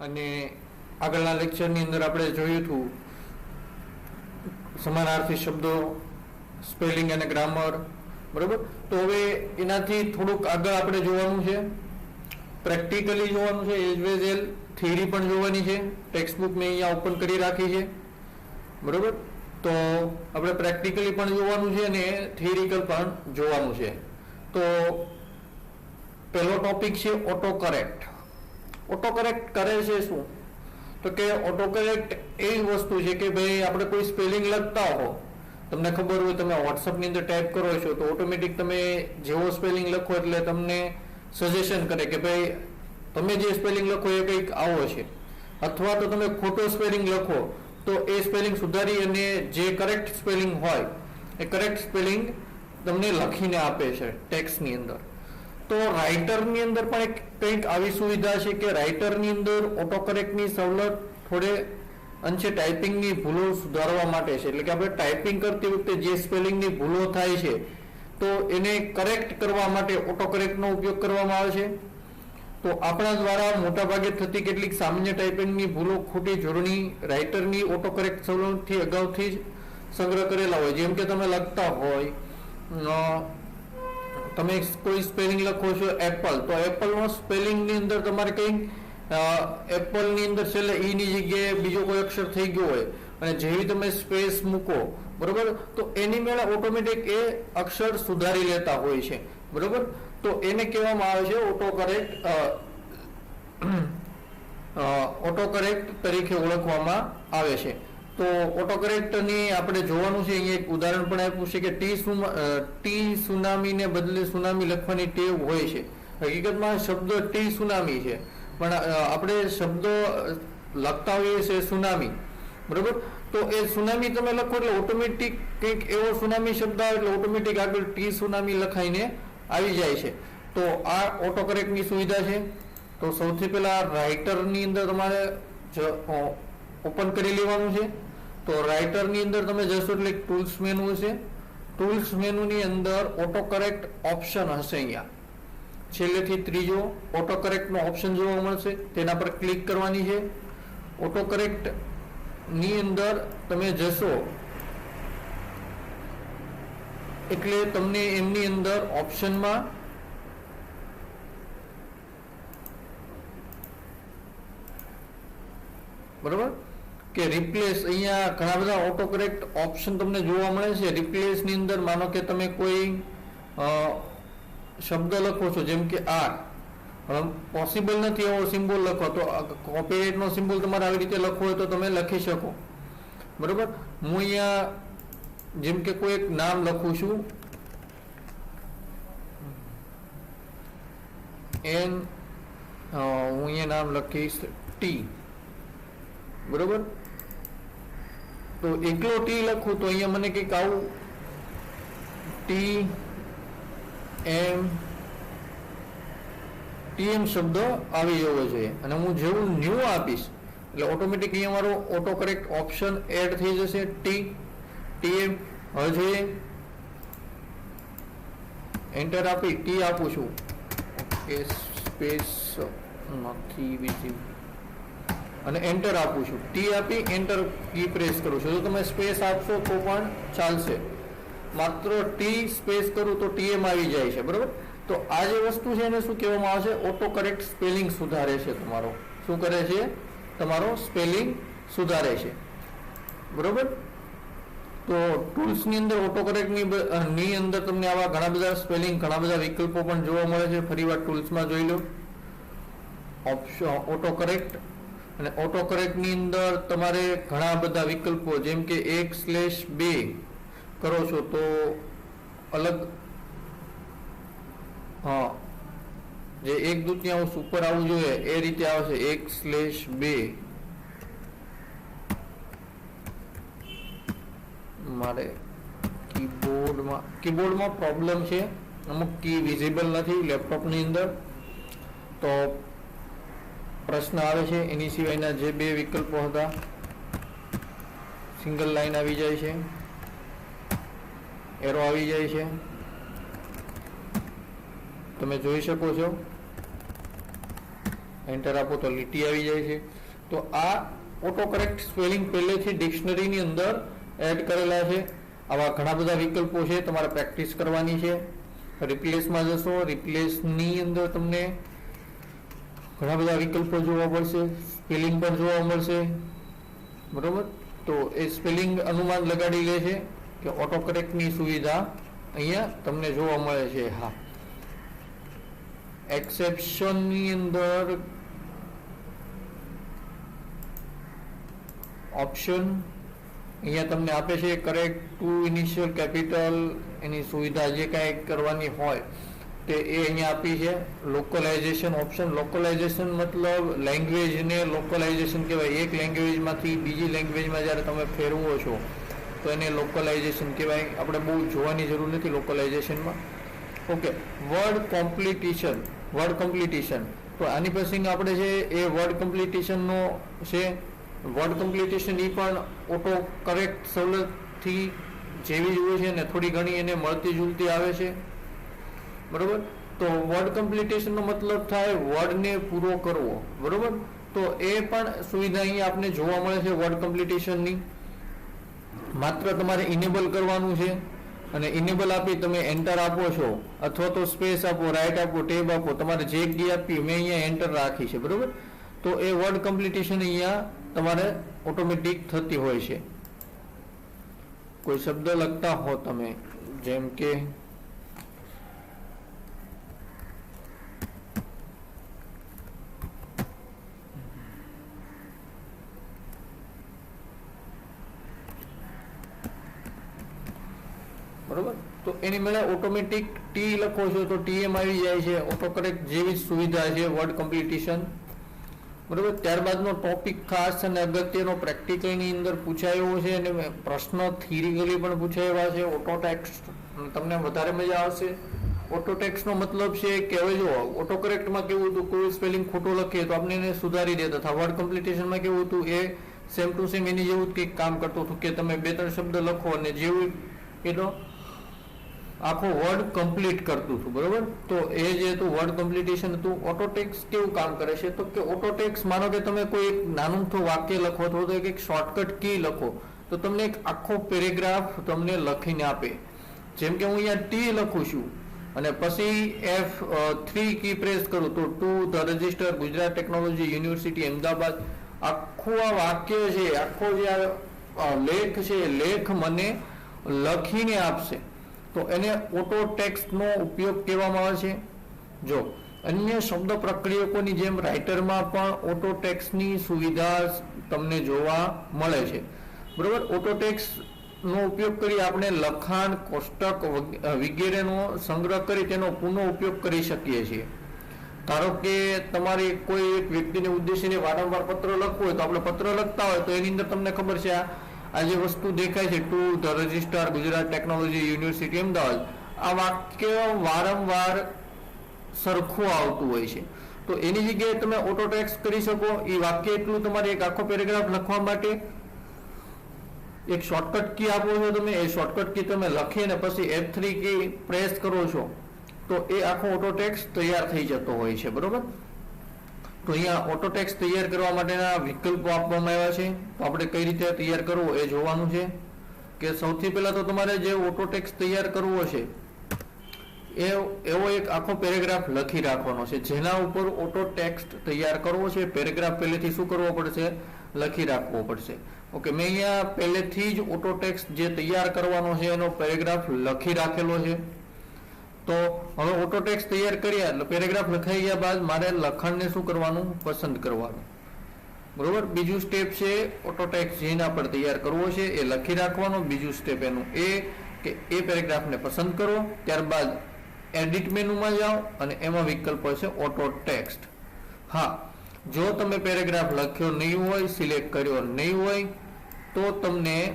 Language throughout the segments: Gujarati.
અને આગળના લેક્ચરની અંદર આપણે જોયું હતું સમાનાર્થી શબ્દો, સ્પેલિંગ અને ગ્રામર, બરોબર. તો હવે એનાથી થોડુંક આગળ આપણે જોવાનું છે, પ્રેક્ટિકલી જોવાનું છે, એઝ વેલ એઝ થિયરી પણ જોવાની છે. ટેક્સ્ટ બુક મેં અહીંયા ઓપન કરી રાખી છે, બરોબર. તો આપણે પ્રેક્ટિકલી પણ જોવાનું છે અને થિયરિકલ પણ જોવાનું છે. તો પહેલો ટોપિક છે ઓટો કરેક્ટ. ઓટો કરેક્ટ કરે છે શું? તો કે ઓટો કરેક્ટ એવી વસ્તુ છે કે ભાઈ આપણે કોઈ સ્પેલિંગ લખતા હો, તમને ખબર હોય, તમે વોટ્સઅપની અંદર ટાઈપ કરો છો તો ઓટોમેટિક તમે જેવો સ્પેલિંગ લખો એટલે તમને સજેશન કરે કે ભાઈ તમે જે સ્પેલિંગ લખો એ કંઈક આવો છે, અથવા તો તમે ખોટો સ્પેલિંગ લખો તો એ સ્પેલિંગ સુધારી અને જે કરેક્ટ સ્પેલિંગ હોય એ કરેક્ટ સ્પેલિંગ તમને લખીને આપે છે ટેક્સ્ટની અંદર. તો રાઇટરની અંદર પણ એક કંઈક આવી સુવિધા છે કે રાઇટરની અંદર ઓટો કરેક્ટની સવલત થોડે અંશે ટાઈપિંગની ભૂલો સુધારવા માટે છે. એટલે કે આપણે ટાઈપિંગ કરતી વખતે જે સ્પેલિંગની ભૂલો થાય છે તો એને કરેક્ટ કરવા માટે ઓટો કરેક્ટનો ઉપયોગ કરવામાં આવે છે. તો આપણા દ્વારા મોટાભાગે થતી કેટલીક સામાન્ય ટાઈપિંગની ભૂલો ખોટી જોડણી રાઇટરની ઓટો કરેક્ટ સવલતથી અગાઉથી જ સંગ્રહ કરેલા હોય. જેમ કે તમે લખતા હોય, તમે કોઈ સ્પેલિંગ લખો છો એપલ, તો એપલનો સ્પેલિંગની અંદર તમારે કંઈક એપલની અંદર છેલ્લે ઈની જગ્યાએ બીજો કોઈ અક્ષર થઈ ગયો હોય અને જેવી તમે સ્પેસ મૂકો, બરોબર, તો એની મેળે ઓટોમેટિક એ અક્ષર સુધારી લેતા હોય છે, બરોબર. તો એને કહેવામાં આવે છે ઓટો કરેક્ટ તરીકે ઓળખવામાં આવે છે. તો ઓટો કરેક્ટની આપણે જોવાનું છે. અહીંયા એક ઉદાહરણ પણ આપ્યું છે કે ટી સુનામીને બદલે સુનામી લખવાની ટેવ હોય છે. હકીકતમાં શબ્દ ટી સુનામી છે, પણ આપણે શબ્દ લખતા હોઈએ છીએ સુનામી, બરોબર. તો એ સુનામી તમે લખો એટલે ઓટોમેટિક કંઈક એવો સુનામી શબ્દ આવે એટલે ઓટોમેટિક આગળ ટી સુનામી લખાઈને આવી જાય છે. તો આ ઓટો કરેક્ટની સુવિધા છે. તો સૌથી પહેલા રાઇટરની અંદર તમારે ઓપન કરી લેવાનું છે. તો રાઇટરની અંદર તમે જશો એટલે ટૂલ્સ મેનુ હશે. ટૂલ્સ મેનુની અંદર ઓટો કરેક્ટ ઓપ્શન હશે. અહીંયા છેલ્લેથી ત્રીજો ઓટો કરેક્ટનો ઓપ્શન જોવા મળશે, તેના પર ક્લિક કરવાની છે. ઓટો કરેક્ટ ની અંદર તમે જશો એટલે તમને એમની અંદર ઓપ્શનમાં બરોબર કે રિપ્લેસ, અહીંયા ઘણા બધા ઓટો કરેક્ટ ઓપ્શન તમને જોવા મળે છે. રિપ્લેસ ની અંદર માનો કે તમે કોઈ શબ્દ લખો છો, જેમ કે આર, પોસિબલ નથી એવો સિમ્બોલ લખો, તો કોપીરાઇટનો સિમ્બોલ તમારે આવી રીતે લખવો હોય તો તમે લખી શકો, બરોબર. હું અહીંયા જેમ કે કોઈ એક નામ લખું છું, હું અહીંયા નામ લખીશ ટી, બરોબર. તો એકલો ટી લખું તો અહીંયા મને કંઈક આવું ટીએમ શબ્દ આવી જવો જોઈએ. અને હું જેવું ન્યૂ આપીશ એટલે ઓટોમેટિક અહીંયા મારો ઓટો કરેક્ટ ઓપ્શન એડ થઈ જશે. ટીએમ હવે જોઈએ, એન્ટર આપી ટી આપું છું, ઓકે, સ્પેસ નથી વિઝિબલ અને એન્ટર આપું છું. ટી આપી એન્ટર કી પ્રેસ કરું છું. જો તમે સ્પેસ આપશો તો પણ ચાલશે, માત્ર ટી સ્પેસ કરું તો ટીએમ આવી જાય છે, બરોબર. તો આ જે વસ્તુ છે એને શું કહેવામાં આવે છે? ઓટો કરેક્ટ સ્પેલિંગ સુધારે છે તમારો. શું કરે છે? તમારો સ્પેલિંગ સુધારે છે, બરોબર. તો ટૂલ્સની અંદર ઓટો કરેક્ટની અંદર તમને આવા ઘણા બધા સ્પેલિંગ, ઘણા બધા વિકલ્પો પણ જોવા મળે છે. ફરીવાર ટૂલ્સમાં જોઈ લો ઓપ્શન ઓટો કરેક્ટ, અને ઓટો કરેક્ટની અંદર તમારે ઘણા બધા વિકલ્પો, જેમ કે 1/2 કરો છો તો અલગ, જે 1/2 ઉપર આવવું જોઈએ એ રીતે આવશે 1/2. મારે કીબોર્ડમાં પ્રોબ્લેમ છે, અમુક કી વિઝિબલ નથી લેપટોપની અંદર, તો પ્રશ્ન આવે છે. એની સિવાયના જે 2 વિકલ્પો હતા, સિંગલ લાઈન આવી જાય છે, એરો આવી જાય છે, તમે જોઈ શકો છો. એન્ટર આપો તો લીટી આવી જાય છે. તો આ ઓટો કરેક્ટ સ્પેલિંગ પહેલેથી ડિક્શનરીની અંદર એડ કરેલા છે. આવા ઘણા બધા વિકલ્પો છે, તમારે પ્રેક્ટિસ કરવાની છે. રિપ્લેસમાં જશો, રિપ્લેસની અંદર તમને ઘણા બધા વિકલ્પો જોવા મળશે, સ્પેલિંગ પણ જોવા મળશે. બરોબર, તો એ સ્પેલિંગ અનુમાન લગાડી લે છે કે ઓટો કરેક્ટની સુવિધા અહીંયા તમને જોવા મળે છે. હા, એક્સેપ્શનની અંદર ઓપ્શન અહીંયા તમને આપે છે કરેક્ટ ટુ ઇનિશિયલ કેપિટલ, એની સુવિધા જે કાંઈ કરવાની હોય તે એ અહીંયા આપી છે. લોકલાઇઝેશન ઓપ્શન, લોકલાઇઝેશન મતલબ લેંગ્વેજને લોકલાઇઝેશન કહેવાય. એક લેંગ્વેજમાંથી બીજી લેંગ્વેજમાં જ્યારે તમે ફેરવો છો તો એને લોકલાઇઝેશન કહેવાય. આપણે બહુ જોવાની જરૂર નથી લોકલાઇઝેશનમાં. ઓકે, વર્ડ કોમ્પ્લિટિશન, વર્ડ કોમ્પ્લિટિશન, તો આની પછી આપણે છે એ વર્ડ કોમ્પ્લિટિશનનો છે. વર્ડ કોમ્પ્લિટિશન એ પણ ઓટો કરેક્ટ સવલતથી જેવી જ હોય છે ને થોડી ઘણી એને મળતી જુલતી આવે છે. બરોબર, તો વર્ડ કોમ્પ્લિટિશનનો મતલબ થાય વર્ડને પૂરો કરવો. બરોબર, તો એ પણ સુવિધા અહીંયા આપને જોવા મળે છે વર્ડ કોમ્પ્લિટિશનની. માત્ર તમારે ઇનેબલ કરવાનું છે અને ઇનેબલ આપી તમે એન્ટર આપો છો અથવા તો સ્પેસ આપો, રાઈટ આપો, ટેબ આપો, તમારે જે કી આપી મેં અહીંયા એન્ટર રાખી છે. બરોબર, તો એ વર્ડ કોમ્પ્લિટિશન અહીંયા તમારે ઓટોમેટિક થતી હોય છે. કોઈ શબ્દ લખતા હો તમે, જેમ કે બરોબર, તો એની મેળે ઓટોમેટિક ટી લખો છો તો ટીએમ આવી જાય છે. ઓટો કરેક્ટ જેવી જ સુવિધા છે વર્ડ કોમ્પ્લિટિશન. બરોબર, ત્યારબાદનો ટોપિક ખાસ અને અગત્યનો પ્રેક્ટિકલની અંદર પૂછાયો છે અને પ્રશ્ન થિયરિકલી પણ પૂછાયેલા છે. ઓટો ટેક્સ્ટ તમને વધારે મજા આવશે. ઓટો ટેક્સ્ટનો મતલબ છે કે હવે જો ઓટો કરેક્ટમાં કેવું હતું, કોઈ સ્પેલિંગ ખોટો લખીએ તો આપણે એને સુધારી દેતા હતા. વર્ડ કોમ્પ્લિટિશનમાં કેવું હતું, એ સેમ ટુ સેમ એની જેવું જ કંઈક કામ કરતું હતું કે તમે 2-3 શબ્દ લખો અને જેવું એનો આખો વર્ડ કમ્પ્લીટ કરતું હતું. બરોબર, તો એ જે હતું વર્ડ કમ્પ્લિટેશન હતું. ઓટોટેક્સ કેવું કામ કરે છે તો કે ઓટોટેક્સ, માનો કે તમે કોઈ એક નાનું તો વાક્ય લખો અથવા તો એક શોર્ટકટ કી લખો તો તમને એક આખો પેરેગ્રાફ તમને લખીને આપે. જેમ કે હું અહીંયા ટી લખું છું અને પછી F3 કી પ્રેસ કરું તો to the register Gujarat technology university Ahmedabad, આખું આ વાક્ય છે, આખો જે આ લેખ છે એ લેખ મને લખીને આપશે. તો એને ઓટો ટેક્સ્ટનો ઉપયોગ કહેવામાં આવે છે. જો અન્ય શબ્દ પ્રક્રિયકોની જેમ રાઇટરમાં પણ ઓટો ટેક્સ્ટની સુવિધા તમને જોવા મળે છે. બરોબર, ઓટો ટેક્સ્ટનો ઉપયોગ કરી આપણે લખાણ, કોષ્ટક વગેરેનો સંગ્રહ કરી તેનો પુનઃ ઉપયોગ કરી શકીએ છીએ. ધારો કે તમારે કોઈ એક વ્યક્તિને ઉદ્દેશીને વારંવાર પત્ર લખવો હોય તો આપણે પત્ર લખતા હોય તો એની અંદર તમને ખબર છે આ જે વસ્તુ દેખાય છે to the registrar Gujarat technology university Ahmedabad, આ વાક્ય વારંવાર સરખું આવતું હોય છે. તો એની જગ્યાએ તમે ઓટો ટેક્સ્ટ કરી શકો. એ વાક્ય એટલું તમારે એક આખો પેરેગ્રાફ લખવા માટે એક શોર્ટકટ કી આપો છો તમે, એ શોર્ટકટ કી તમે લખી અને પછી F3 કી પ્રેસ કરો છો તો એ આખો ઓટો ટેક્સ્ટ તૈયાર થઈ જતો હોય છે. બરોબર, તો અહીંયા ઓટો ટેક્સ્ટ તૈયાર કરવા માટેના વિકલ્પો આપવામાં આવ્યા છે. તો આપણે કઈ રીતે તૈયાર કરવો એ જોવાનું છે. કે સૌથી પહેલા તો તમારે જે ઓટો ટેક્સ્ટ તૈયાર કરવો છે એવો એક આખો પેરેગ્રાફ લખી રાખવાનો છે જેના ઉપર ઓટો ટેક્સ્ટ તૈયાર કરવો છે. પેરેગ્રાફ પહેલેથી શું કરવો પડશે, લખી રાખવો પડશે. ઓકે, મેં અહીંયા પહેલેથી જ ઓટો ટેક્સ્ટ જે તૈયાર કરવાનો છે એનો પેરેગ્રાફ લખી રાખેલો છે. તો હવે ઓટો ટેક્સ્ટ તૈયાર કર્યા એટલે પેરેગ્રાફ લખાઈ ગયા બાદ મારે લખાણને શું કરવાનું, પસંદ કરવાનું. બરોબર, બીજું સ્ટેપ છે ઓટો ટેક્સ્ટ જેના પર તૈયાર કરવો છે એ લખી રાખવાનો. બીજું સ્ટેપ એનું એ કે એ પેરેગ્રાફને પસંદ કરો, ત્યારબાદ એડિટ મેનુમાં જાઓ અને એમાં વિકલ્પ છે ઓટો ટેક્સ્ટ. હા, જો તમે પેરેગ્રાફ લખ્યો નહીં હોય, સિલેક્ટ કર્યો નહીં હોય તો તમને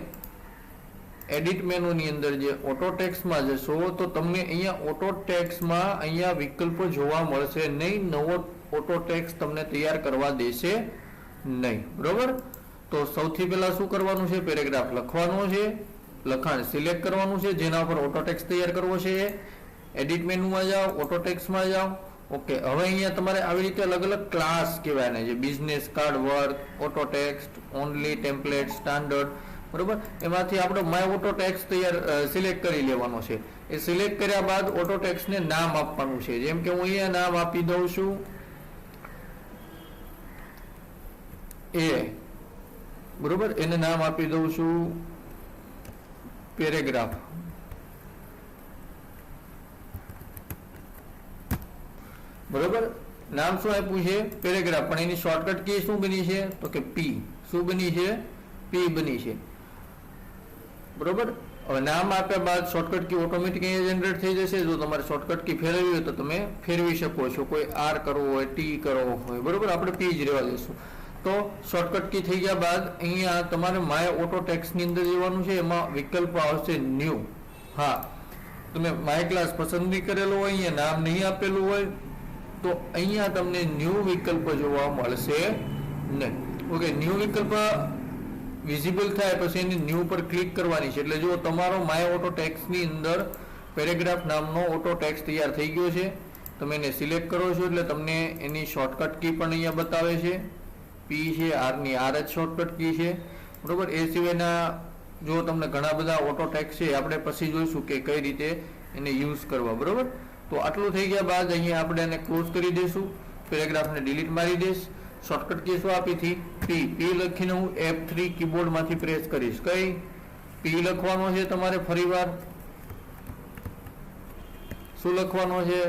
એડિટ મેનુની અંદર જે ઓટો ટેક્સ્ટમાં જશો તો તમને અહીંયા ઓટો ટેક્સ્ટમાં અહીંયા વિકલ્પો જોવા મળશે નહીં. નવો ઓટો ટેક્સ્ટ તમને તૈયાર કરવા દેશે નહીં. બરોબર, તો સૌથી પહેલા શું કરવાનું છે, પેરેગ્રાફ લખવાનો છે, લખાણ સિલેક્ટ કરવાનું છે જેના પર ઓટો ટેક્સ્ટ તૈયાર કરવો છે. એડિટ મેનુમાં જાઓ, ઓટો ટેક્સ્ટમાં જાઓ, ઓકે, હવે અહીંયા તમારે આવી રીતે અલગ અલગ ક્લાસ કહેવાય છે, business card, work, auto text, only, template, standard, બરોબર. એમાંથી આપણે માય ઓટો ટેક્સ્ટ તૈયાર સિલેક્ટ કરી લેવાનો છે. એ સિલેક્ટ કર્યા બાદ ઓટો ટેક્સ્ટને નામ આપવાનું છે. જેમ કે હું અહીંયા નામ આપી દઉં છું એ, બરોબર. એને નામ આપી દઉં છું પેરેગ્રાફ, બરોબર. નામ શું આપ્યું છે? પેરેગ્રાફ. પણ એની શોર્ટકટ કી શું બની છે? તો કે પી. શું બની છે? પી બની છે, બરોબર. હવે નામ આપ્યા બાદ શોર્ટકટ કી ઓટોમેટિક અહીંયા જનરેટ થઈ જશે. જો તમારે શોર્ટકટ કી ફેરવવી હોય તો તમે ફેરવી શકો છો. કોઈ આર કરવો હોય, ટી કરવો હોય, બરોબર. આપણે પી જ રહેવા દઈશું. તો શોર્ટકટ કી થઈ ગયા બાદ અહીંયા તમારે માય ઓટો ટેક્સ્ટ ની અંદર જવાનું છે. એમાં વિકલ્પ આવશે ન્યૂ. હા, તમે માય ક્લાસ પસંદ નહીં કરેલો હોય, અહીંયા નામ નહીં આપેલું હોય તો અહીંયા તમને ન્યૂ વિકલ્પ જોવા મળશે નહીં. ઓકે, ન્યૂ વિકલ્પ વિઝિબલ થાય પછી એની ન્યૂ પર ક્લિક કરવાની છે. એટલે જો તમારો માય ઓટો ટેક્સ્ટ ની અંદર પેરેગ્રાફ નામનો ઓટો ટેક્સ્ટ તૈયાર થઈ ગયો છે. તમે એને સિલેક્ટ કરો છો એટલે તમને એની શોર્ટકટ કી પણ અહીંયા બતાવે છે. પી છે, આર ની આર જ શોર્ટકટ કી છે, બરોબર. એ સિવાયના જો તમને ઘણા બધા ઓટો ટેક્સ્ટ છે, આપણે પછી જોઈશું કે કઈ રીતે એને યુઝ કરવા, બરોબર. તો આટલું થઈ ગયા બાદ અહીંયા આપણે એને ક્લોઝ કરી દઈશું. પેરેગ્રાફને ડિલીટ મારી દઈશ. શોર્ટકટ કી શું આપી હતી? પી. પી લખીને હું F3 કીબોર્ડમાંથી પ્રેસ કરીશ. કઈ? પી લખવાનો છે તમારે. ફરીવાર શું લખવાનો છે?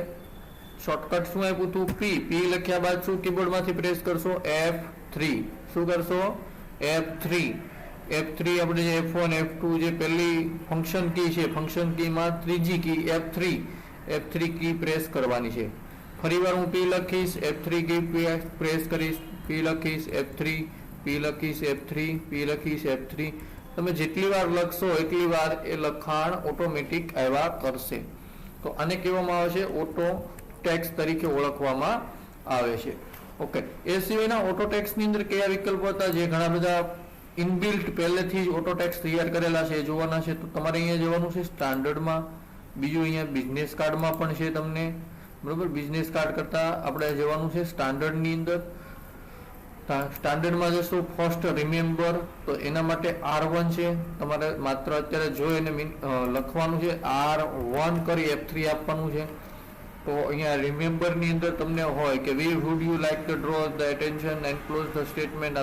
શોર્ટકટ શું આપ્યું હતું? પી. પી લખ્યા બાદ શું કીબોર્ડમાંથી પ્રેસ કરશો? F3. શું કરશો? F3. F3 આપણે જે F1 F2 જે પહેલી ફંક્શન કી છે, ફંક્શન કીમાં ત્રીજી કી F3 કી પ્રેસ કરવાની છે. ફરીવાર હું પી લખીશ, F3 કી પ્રેસ કરીશ, પી લખીશ, F3, પી લખીશ, F3, પી લખીશ, F3. તમે જેટલી વાર લખશો એટલી વાર એ લખાણ ઓટોમેટિક આવ્યા કરશે. તો આને કહેવામાં આવે છે ઓટો ટેક્સ્ટ તરીકે ઓળખવામાં આવે છે. ઓકે, એ સિવાયના ઓટો ટેક્સ્ટ ની અંદર કયા વિકલ્પો હતા? જે ઘણા બધા ઇનબિલ્ટ પહેલેથી જ ઓટો ટેક્સ્ટ તૈયાર કરેલા છે એ જોવાના છે. તો તમારે અહીંયા જવાનું છે સ્ટાન્ડર્ડમાં. બીજું અહીંયા બિઝનેસ કાર્ડમાં પણ છે તમને, બરોબર. બિઝનેસ કાર્ડ કરતા આપણે જવાનું છે સ્ટાન્ડર્ડ ની અંદર. સ્ટાન્ડર્ડમાં જશું ફર્સ્ટ રિમેમ્બર, તો એના માટે R1 છે. તમારે માત્ર અત્યારે જોઈ અને લખવાનું છે. R1 કરી F3 આપવાનું છે. તો અહીંયા રિમેમ્બર ની અંદર તમને હોય કે we would you like to draw the attention and close the statement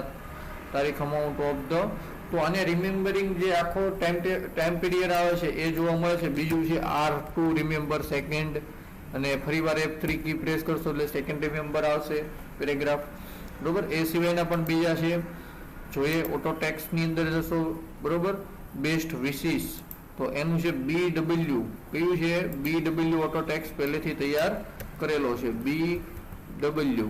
તારીખ અમાઉન્ટ ઓફ ધ. તો આને રિમેમ્બરિંગ જે આખો ટાઈમ પીરિયડ આવે છે એ જોવા મળે છે. બીજું છે R2 રિમેમ્બર સેકન્ડ, અને ફરીવાર F3 કી પ્રેસ કરશો એટલે સેકન્ડ રિમેમ્બર આવશે પેરેગ્રાફ, બરોબર. એ સિવાયના પણ બીજા છે. જોઈએ ઓટો ટેક્સ્ટ ની અંદર જશો, બરોબર. બેસ્ટ વિશિસ, તો એનું છે BW. કયું છે? BW ઓટો ટેક્સ્ટ પહેલેથી તૈયાર કરેલો છે. BW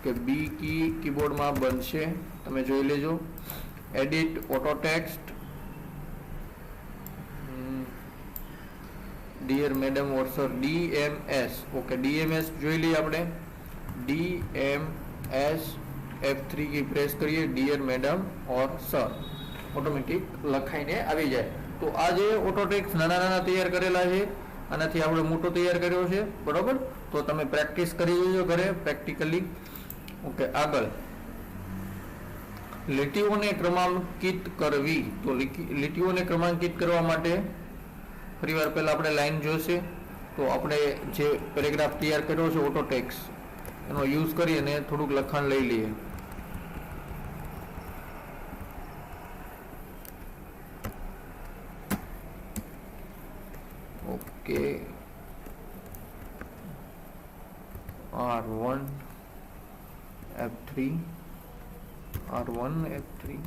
કે બી કી કીબોર્ડમાં બનશે, તમે જોઈ લેજો. Edit auto text, dear madam or sir, DMS. Okay, DMS જોઈ લઈએ આપણે. DMS F3 કી પ્રેસ કરીએ, dear madam or sir, automatic લખાઈને આવી જાય. તો આ જે ઓટો ટેક્સ્ટ નાના નાના તૈયાર કરેલા છે, આનાથી આપણે મોટો તૈયાર કર્યો છે, બરોબર. તો તમે પ્રેક્ટિસ કરી લેજો ઘરે પ્રેક્ટિકલી. ઓકે, આગળ લીટીઓને ક્રમાંકિત કરવી. તો લીટીઓને ક્રમાંકિત કરવા માટે ફરીવાર પહેલા આપણે લાઈન જોશે. તો આપણે જે પેરેગ્રાફ તૈયાર કર્યો છે ઓટો ટેક્સ્ટ, એનો યુઝ કરી અને થોડુંક લખાણ લઈ લઈએ. Okay, R1 F3, R1 F3.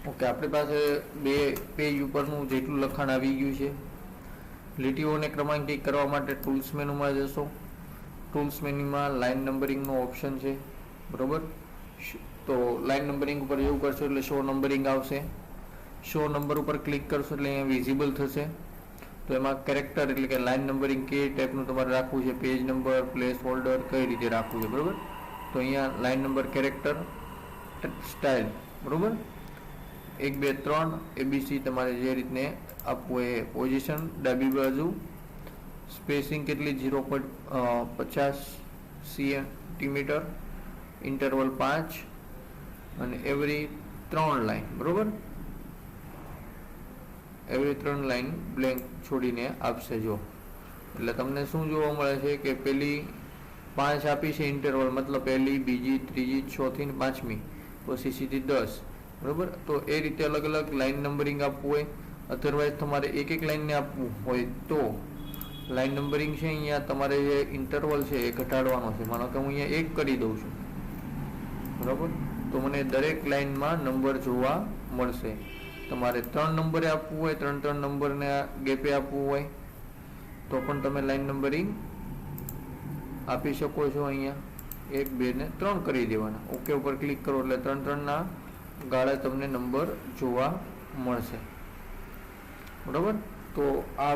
Okay, આપણી પાસે બે પેજ ઉપરનું જેટલું લખાણ આવી ગયું છે. લીટીઓને ક્રમાંકિત કરવા માટે ટૂલ્સ મેનુમાં જશો. ટૂલ્સ મેનુમાં લાઇન નંબરિંગનો ઓપ્શન છે, બરોબર. તો લાઇન નંબરિંગ ઉપર જેવું કરશો એટલે શો નંબરિંગ આવશે. શો નંબર ઉપર ક્લિક કરશો એટલે અહીંયા વિઝિબલ થશે. તો એમાં કેરેક્ટર એટલે કે લાઇન નંબરિંગ કે ટાઈપનું તમારે રાખવું છે, પેજ નંબર, પ્લેસ હોલ્ડર કઈ રીતે રાખવું છે, બરોબર. તો અહીંયા લાઇન નંબર, કેરેક્ટર, સ્ટાઇલ, બરોબર. 1 2 3 ABC તમારે જે રીતને આપવું એ પોઝિશન, ડાબી બાજુ સ્પેસિંગ કેટલી 0.50 સેન્ટીમીટર, ઇન્ટરવલ 5 અને એવરી 3 લાઈન, બરોબર. એવરી 3 લાઈન બ્લેન્ક છોડીને આપશે. જો એટલે તમને શું જોવા મળે છે કે પેલી 5 આપી છે ઇન્ટરવલ, મતલબ પહેલી, બીજી, ત્રીજી, ચોથી ને 5મી, પછી સીધી 10, બરોબર. તો એ રીતે અલગ અલગ લાઈન નંબરિંગ આપવું હોય. અધરવાઇઝ તમારે એક એક લાઈનને આપવું હોય તો લાઈન નંબરિંગ છે અહીંયા તમારે જે ઇન્ટરવલ છે એ ઘટાડવાનો છે. માનો કે હું અહીંયા 1 કરી દઉં છું, બરાબર, તો મને દરેક લાઈનમાં નંબર જોવા મળશે. તમારે 3 નંબરે આપવું હોય, 3 નંબરને ગેપે આપવું હોય તો પણ તમે લાઈન નંબરિંગ આપી શકો છો. અહીંયા 1 2 ને 3 કરી દેવાના. ઓકે ઉપર ક્લિક કરો એટલે 3 ના ગાળે તમને નંબર જોવા મળશે, બરાબર. તો આ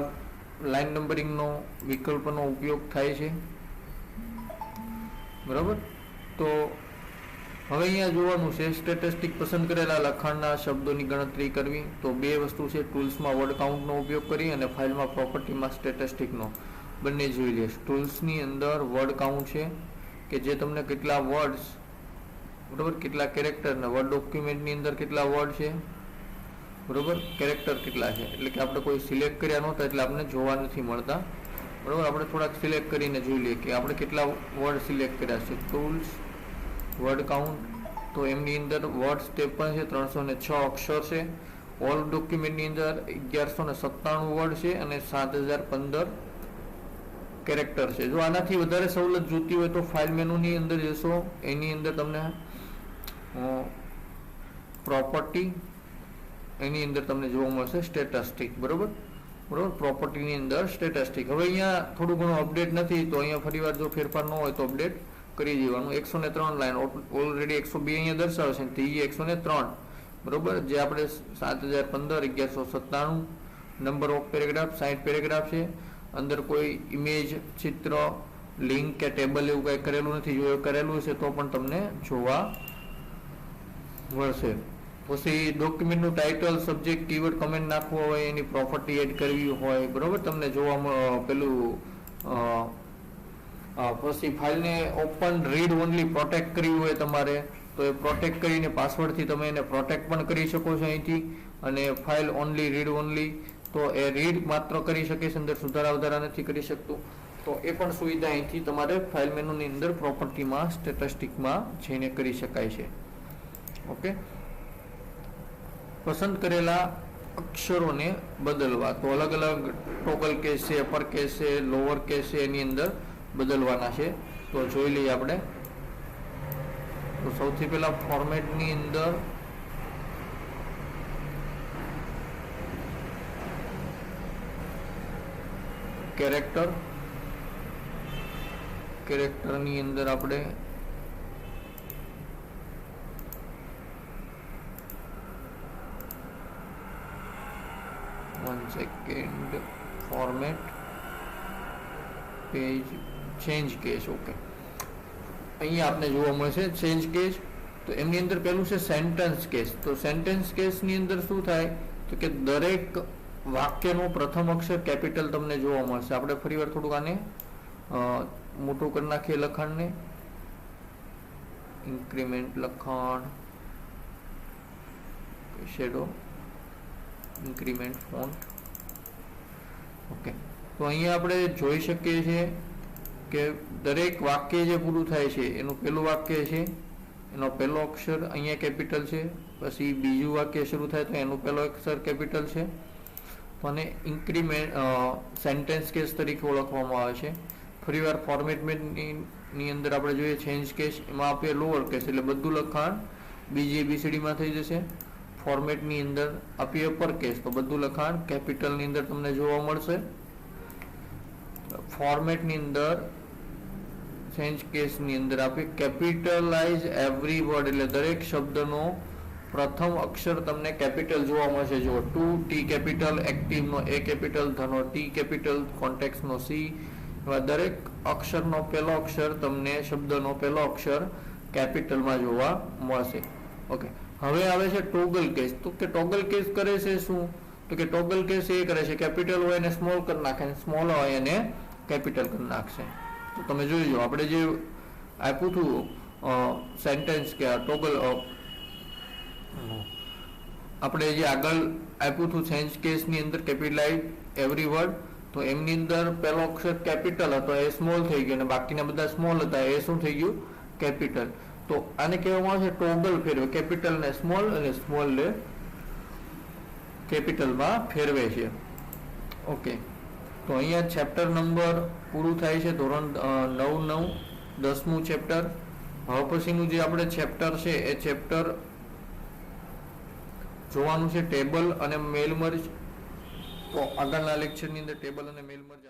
લાઈન નંબરિંગનો વિકલ્પનો ઉપયોગ થાય છે, બરાબર. તો હવે અહીંયા જોવાનું છે સ્ટેટિસ્ટિક પસંદ કરેલા લખાણના શબ્દોની ગણતરી કરવી. તો 2 વસ્તુ છે, ટૂલ્સમાં વર્ડ કાઉન્ટનો ઉપયોગ કરી અને ફાઇલમાં પ્રોપર્ટીમાં સ્ટેટિસ્ટિકનો, બંને જોઈ લઈએ. ટૂલ્સની અંદર વર્ડ કાઉન્ટ છે કે જે તમને કેટલા વર્ડ્સ, બરાબર, કેટલા કેરેક્ટર, ને વર્ડ ડોક્યુમેન્ટની અંદર કેટલા વર્ડ છે, બરાબર, કેરેક્ટર કેટલા છે. એટલે કે આપણે કોઈ સિલેક્ટ કર્યા નહોતા એટલે આપણે જોવા નથી મળતા, બરાબર. આપણે થોડાક સિલેક્ટ કરીને જોઈ લઈએ કે આપણે કેટલા વર્ડ સિલેક્ટ કર્યા છે. ટૂલ્સ વર્ડ કાઉન્ટ, તો એમની અંદર વર્ડ સ્ટેપ પણ છે, 306 અક્ષર છે. ઓલ ડોક્યુમેન્ટની અંદર 1197 વર્ડ છે અને 7015 કેરેક્ટર છે. જો આનાથી વધારે સવલત જોતી હોય તો ફાઇલ મેનુની અંદર જશો, એની અંદર તમને પ્રોપર્ટી, એની અંદર તમને જોવા મળશે સ્ટેટિસ્ટિક, બરોબર. પ્રોપર્ટીની અંદર સ્ટેટિસ્ટિક. હવે અહીંયા થોડું ઘણું અપડેટ નથી તો અહીંયા ફરીવાર જો ફેરફાર ન હોય તો અપડેટ કરી દેવાનું. 103 લાઈન ઓલરેડી 102 અહીંયા દર્શાવે છે, ત્રીજી 103, બરોબર, જે આપણે 7015 1197 નંબર ઓફ પેરેગ્રાફ 60 પેરેગ્રાફ છે. અંદર કોઈ ઇમેજ, ચિત્ર, લિંક કે ટેબલ એવું કંઈ કરેલું નથી. જો એવું કરેલું છે તો પણ તમને જોવા મળશે. પછી ડોક્યુમેન્ટનું ટાઇટલ, સબ્જેક્ટ, કીવર્ડ, કમેન્ટ નાખવો હોય, એની પ્રોપર્ટી એડ કરવી હોય, બરોબર, તમને જોવા પેલું પછી ફાઇલને ઓપન, રીડ ઓનલી, પ્રોટેક્ટ કરવી હોય તમારે તો એ પ્રોટેક્ટ કરીને પાસવર્ડથી તમે એને પ્રોટેક્ટ પણ કરી શકો છો અહીંથી. અને ફાઇલ ઓનલી, રીડ ઓનલી, તો એ રીડ માત્ર કરી શકે છે, અંદર સુધારા વધારા નથી કરી શકતું. તો એ પણ સુવિધા અહીંથી તમારે ફાઇલ મેનુની અંદર પ્રોપર્ટીમાં, સ્ટેટિસ્ટિકમાં જઈને કરી શકાય છે. ઓકે. પસંદ કરેલા અક્ષરોને બદલવા, તો અલગ અલગ ટોગલ કેસ છે, અપર કેસ છે, લોઅર કેસ છે, એની અંદર બદલવાના છે. તો જોઈ લઈએ આપણે. તો સૌથી પહેલા ફોર્મેટની અંદર કેરેક્ટરની અંદર આપણે format page change case. Okay, અહીંયા આપણે જોવા મળશે ચેન્જ કેસ. તો એમની અંદર પહેલું છે સેન્ટેન્સ કેસ. તો સેન્ટેન્સ કેસની અંદર શું થાય તો કે દરેક વાક્યનો પ્રથમ અક્ષર કેપિટલ તમને જોવા મળશે. આપણે ફરીવાર થોડુંક આને મોટું કરી નાખીએ લખાણને. ઇન્ક્રીમેન્ટ લખાણ, શેડો, ઇન્ક્રીમેન્ટ ફોન્ટ. ઓકે, તો અહીંયા આપણે જોઈ શકીએ છીએ કે દરેક વાક્ય જે પૂરું થાય છે એનું પહેલું વાક્ય છે, એનો પહેલો અક્ષર અહીંયા કેપિટલ છે. પછી બીજું વાક્ય શરૂ થાય તો એનું પહેલો અક્ષર કેપિટલ છે. તો આને ઇન્ક્રીમેન્ટ સેન્ટેન્સ કેસ તરીકે ઓળખવામાં આવે છે. ફરીવાર ફોર્મેટની અંદર આપણે જોઈએ ચેન્જ કેસ, એમાં આપણે લોઅર કેસ એટલે બધું લખાણ બીજી ABCDમાં થઈ જશે. ફોર્મેટની અંદર આપીએ અપર કેસ તો બધું લખાણ કેપિટલની અંદર તમને જોવા મળશે. ફોર્મેટની અંદર ચેન્જ કેસની અંદર આપણે કેપિટલાઇઝ એવરી વર્ડ એટલે દરેક શબ્દનો પ્રથમ અક્ષર તમને કેપિટલ જોવા મળશે. જો ટુ ટી કેપિટલ, એક્ટિવનો એ કેપિટલ, ધનો ટી કેપિટલ, કોન્ટેક્સનો સી, એવા દરેક અક્ષરનો પહેલો અક્ષર તમને શબ્દનો પહેલો અક્ષર કેપિટલમાં જોવા મળશે. ઓકે, હવે આવે છે ટોગલ કેસ. તો કે ટોગલ કેસ કરે છે શું? તો કે ટોગલ કેસ એ કરે છે કેપિટલ હોય એને સ્મોલ કરી નાખે, સ્મોલ હોય એને કેપિટલ કરી નાખશે. તો તમે જોઈ લો, આપણે જે આપ્યું હતું સેન્ટેન્સ કે ટોગલ, આપણે જે આગળ આપ્યું હતું ચેન્જ કેસની અંદર કેપિટલાઇઝ એવરી વર્ડ, તો એમની અંદર પહેલો અક્ષર કેપિટલ હતો એ સ્મોલ થઈ ગયો અને બાકીના બધા સ્મોલ હતા એ શું થઈ ગયું? કેપિટલ. તો આને કહેવામાં આવે છે ટોગલ ફેરવે, કેપિટલ ને સ્મોલ અને સ્મોલ ને કેપિટલમાં ફેરવે છે. ઓકે, તો અહીંયા ચેપ્ટર નંબર પૂરું થાય છે, ધોરણ 9 10મું ચેપ્ટર. હવે પછીનું જે આપણે ચેપ્ટર છે એ ચેપ્ટર જોવાનું છે ટેબલ અને મેલ મર્જ. તો આગળના લેક્ચરની અંદર ટેબલ અને મેલ મર્જ